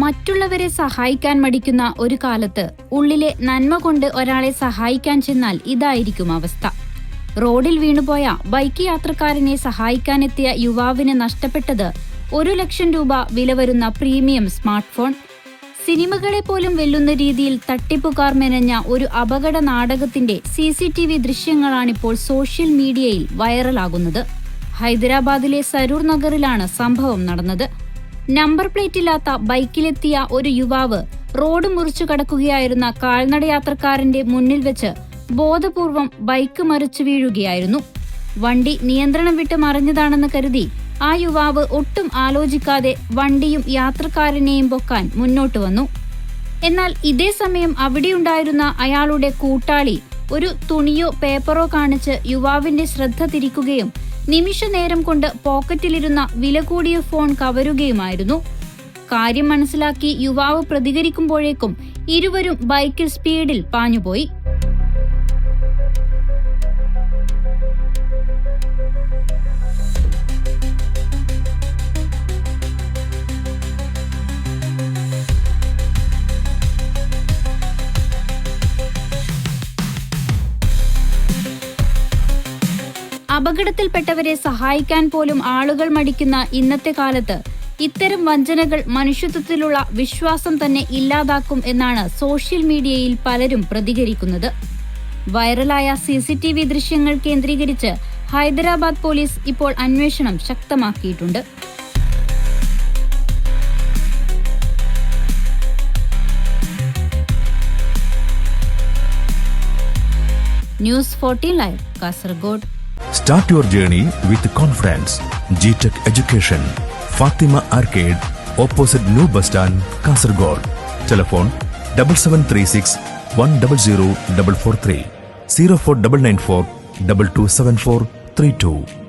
മറ്റുള്ളവരെ സഹായിക്കാൻ മടിക്കുന്ന ഒരു കാലത്ത് ഉള്ളിലെ നന്മ കൊണ്ട് ഒരാളെ സഹായിക്കാൻ ചെന്നാൽ ഇതായിരിക്കും അവസ്ഥ. റോഡിൽ വീണുപോയ ബൈക്ക് യാത്രക്കാരനെ സഹായിക്കാനെത്തിയ യുവാവിന് നഷ്ടപ്പെട്ടത് 1 ലക്ഷം രൂപ വില വരുന്ന പ്രീമിയം സ്മാർട്ട് ഫോൺ. സിനിമകളെ പോലും വെല്ലുന്ന രീതിയിൽ തട്ടിപ്പുകാർ മെനഞ്ഞ ഒരു അപകട നാടകത്തിന്റെ CCTV ദൃശ്യങ്ങളാണിപ്പോൾ സോഷ്യൽ മീഡിയയിൽ വൈറലാകുന്നത്. ഹൈദരാബാദിലെ സരൂർ നഗറിലാണ് സംഭവം നടന്നത്. നമ്പർ പ്ലേറ്റില്ലാത്ത ബൈക്കിലെത്തിയ ഒരു യുവാവ് റോഡ് മുറിച്ചു കടക്കുകയായിരുന്ന കാൽനടയാത്രക്കാരന്റെ മുന്നിൽ വെച്ച് ബോധപൂർവം ബൈക്ക് മറിച്ചു വീഴുകയായിരുന്നു. വണ്ടി നിയന്ത്രണം വിട്ട് മറിഞ്ഞതാണെന്ന് കരുതി ആ യുവാവ് ഒട്ടും ആലോചിക്കാതെ വണ്ടിയും യാത്രക്കാരനെയും പൊക്കാൻ മുന്നോട്ട് വന്നു. എന്നാൽ ഇതേ സമയം അവിടെയുണ്ടായിരുന്ന അയാളുടെ കൂട്ടാളി ഒരു തുണിയോ പേപ്പറോ കാണിച്ച് യുവാവിന്റെ ശ്രദ്ധ തിരിക്കുകയും നിമിഷനേരം കൊണ്ട് പോക്കറ്റിലിരുന്ന വില കൂടിയ ഫോൺ കവരുകയുമായിരുന്നു. കാര്യം മനസ്സിലാക്കി യുവാവ് പ്രതികരിക്കുമ്പോഴേക്കും ഇരുവരും ബൈക്കിൽ സ്പീഡിൽ പാഞ്ഞുപോയി. അപകടത്തിൽപ്പെട്ടവരെ സഹായിക്കാൻ പോലും ആളുകൾ മടിക്കുന്ന ഇന്നത്തെ കാലത്ത് ഇത്തരം വഞ്ചനകൾ മനുഷ്യത്വത്തിലുള്ള വിശ്വാസം തന്നെ ഇല്ലാതാക്കും എന്നാണ് സോഷ്യൽ മീഡിയയിൽ പലരും പ്രതികരിക്കുന്നത്. വൈറലായ CCTV ദൃശ്യങ്ങൾ കേന്ദ്രീകരിച്ച് ഹൈദരാബാദ് പോലീസ് ഇപ്പോൾ അന്വേഷണം ശക്തമാക്കിയിട്ടുണ്ട്. News 14 live, Kasaragod. Start your journey with confidence. GTech Education. Fatima Arcade, opposite New Bus Stand, Kasargod. Telephone 7736 100 443 04994 227432.